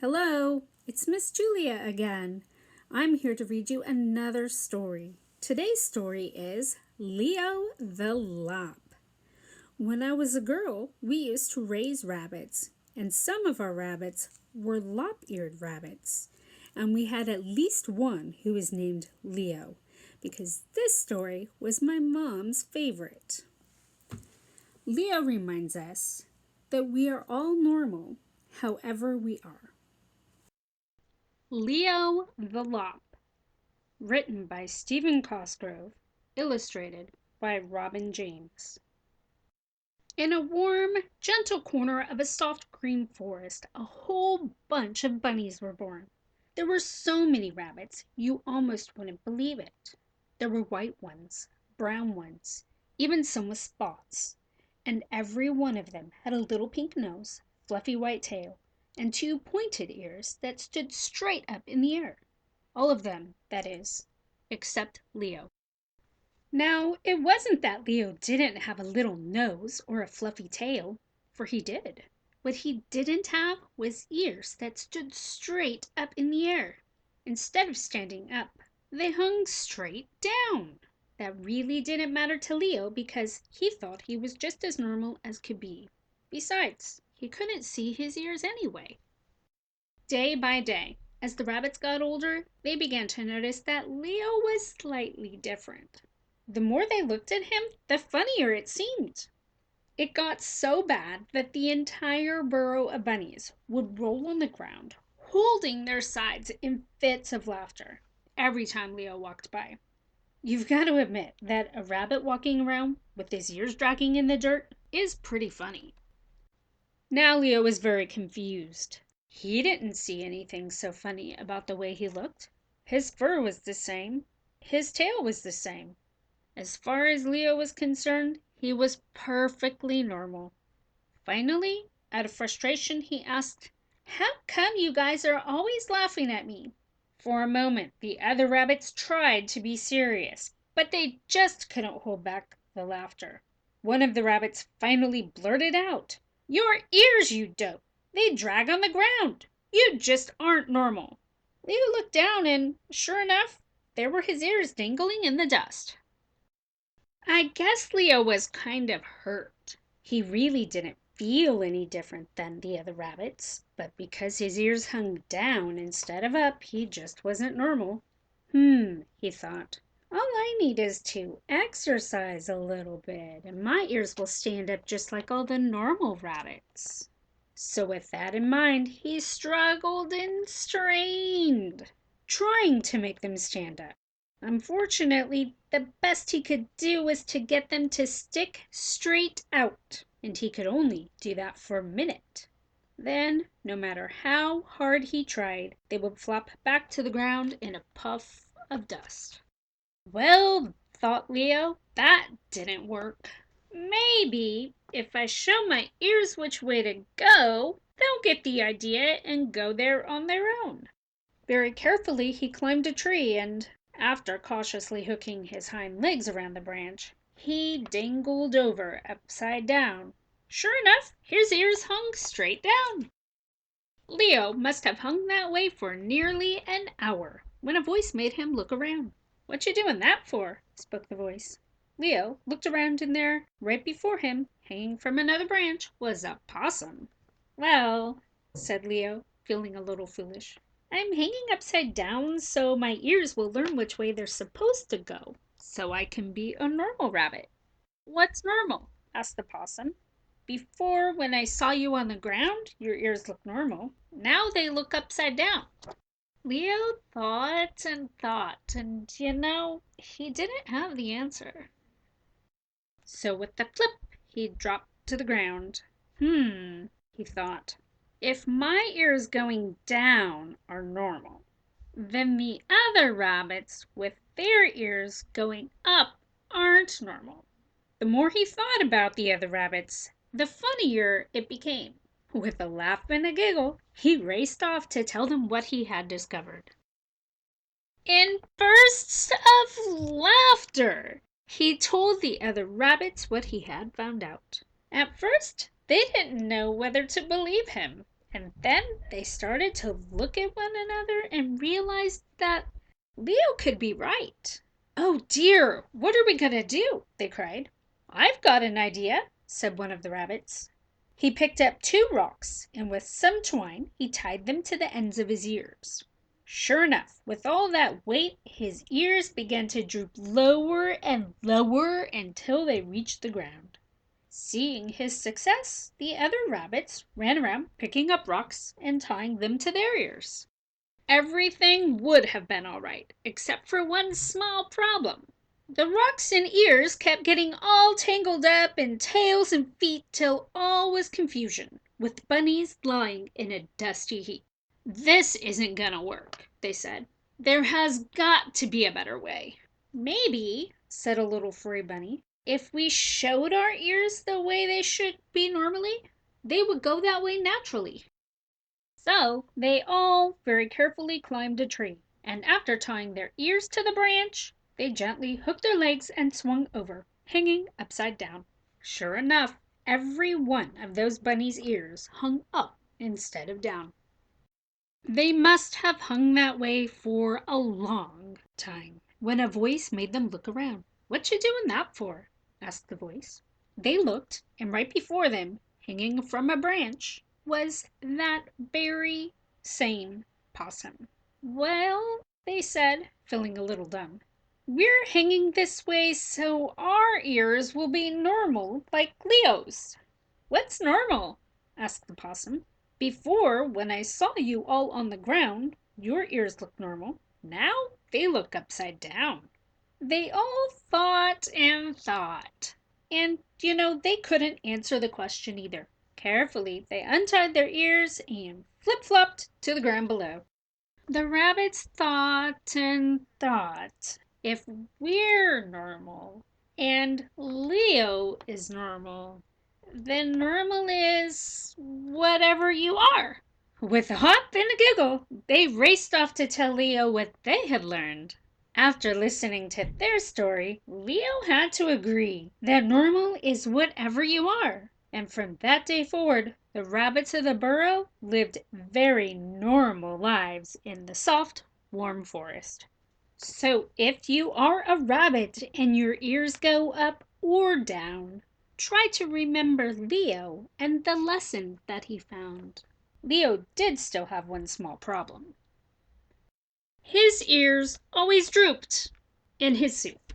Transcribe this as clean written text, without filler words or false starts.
Hello, it's Miss Julia again. I'm here to read you another story. Today's story is Leo the Lop. When I was a girl, we used to raise rabbits, and some of our rabbits were lop-eared rabbits. And we had at least one who was named Leo, because this story was my mom's favorite. Leo reminds us that we are all normal, however we are. Leo the Lop, written by Stephen Cosgrove, illustrated by Robin James. In a warm, gentle corner of a soft green forest, a whole bunch of bunnies were born. There were so many rabbits, you almost wouldn't believe it. There were white ones, brown ones, even some with spots, and every one of them had a little pink nose, fluffy white tail, and two pointed ears that stood straight up in the air. All of them, that is, except Leo. Now, it wasn't that Leo didn't have a little nose or a fluffy tail, for he did. What he didn't have was ears that stood straight up in the air. Instead of standing up, they hung straight down. That really didn't matter to Leo because he thought he was just as normal as could be. Besides, he couldn't see his ears anyway. Day by day, as the rabbits got older, they began to notice that Leo was slightly different. The more they looked at him, the funnier it seemed. It got so bad that the entire burrow of bunnies would roll on the ground, holding their sides in fits of laughter every time Leo walked by. You've got to admit that a rabbit walking around with his ears dragging in the dirt is pretty funny. Now Leo was very confused. He didn't see anything so funny about the way he looked. His fur was the same. His tail was the same. As far as Leo was concerned, he was perfectly normal. Finally, out of frustration, he asked, "How come you guys are always laughing at me?" For a moment, the other rabbits tried to be serious, but they just couldn't hold back the laughter. One of the rabbits finally blurted out, "Your ears, you dope! They drag on the ground! You just aren't normal!" Leo looked down and, sure enough, there were his ears dangling in the dust. I guess Leo was kind of hurt. He really didn't feel any different than the other rabbits, but because his ears hung down instead of up, he just wasn't normal. He thought. All I need is to exercise a little bit, and my ears will stand up just like all the normal rabbits. So with that in mind, he struggled and strained, trying to make them stand up. Unfortunately, the best he could do was to get them to stick straight out, and he could only do that for a minute. Then, no matter how hard he tried, they would flop back to the ground in a puff of dust. Well, thought Leo, that didn't work. Maybe if I show my ears which way to go, they'll get the idea and go there on their own. Very carefully he climbed a tree and, after cautiously hooking his hind legs around the branch, he dangled over upside down. Sure enough, his ears hung straight down. Leo must have hung that way for nearly an hour when a voice made him look around. "What you doing that for?" spoke the voice. Leo looked around and there, right before him, hanging from another branch, was a possum. "Well," said Leo, feeling a little foolish, "I'm hanging upside down so my ears will learn which way they're supposed to go, so I can be a normal rabbit." "What's normal?" asked the possum. "Before, when I saw you on the ground, your ears looked normal. Now they look upside down." Leo thought and thought, and he didn't have the answer. So with a flip, he dropped to the ground. He thought. If my ears going down are normal, then the other rabbits with their ears going up aren't normal. The more he thought about the other rabbits, the funnier it became. With a laugh and a giggle, he raced off to tell them what he had discovered. In bursts of laughter, he told the other rabbits what he had found out. At first, they didn't know whether to believe him. And then they started to look at one another and realized that Leo could be right. "Oh dear, what are we going to do?" they cried. "I've got an idea," said one of the rabbits. He picked up 2 rocks and with some twine he tied them to the ends of his ears. Sure enough, with all that weight, his ears began to droop lower and lower until they reached the ground. Seeing his success, the other rabbits ran around picking up rocks and tying them to their ears. Everything would have been all right, except for one small problem. The rocks and ears kept getting all tangled up in tails and feet till all was confusion, with bunnies lying in a dusty heap. "This isn't gonna work," they said. "There has got to be a better way." "Maybe," said a little furry bunny, "if we showed our ears the way they should be normally, they would go that way naturally." So they all very carefully climbed a tree, and after tying their ears to the branch, they gently hooked their legs and swung over, hanging upside down. Sure enough, every one of those bunnies' ears hung up instead of down. They must have hung that way for a long time when a voice made them look around. "What you doing that for?" asked the voice. They looked, and right before them, hanging from a branch, was that very same possum. "Well," they said, feeling a little dumb, "we're hanging this way so our ears will be normal like Leo's." "What's normal?" asked the possum. "Before, when I saw you all on the ground, your ears looked normal. Now they look upside down." They all thought and thought. And, they couldn't answer the question either. Carefully, they untied their ears and flip-flopped to the ground below. The rabbits thought and thought. If we're normal and Leo is normal, then normal is whatever you are. With a hop and a giggle, they raced off to tell Leo what they had learned. After listening to their story, Leo had to agree that normal is whatever you are. And from that day forward, the rabbits of the burrow lived very normal lives in the soft, warm forest. So if you are a rabbit and your ears go up or down, try to remember Leo and the lesson that he found. Leo did still have one small problem. His ears always drooped in his soup.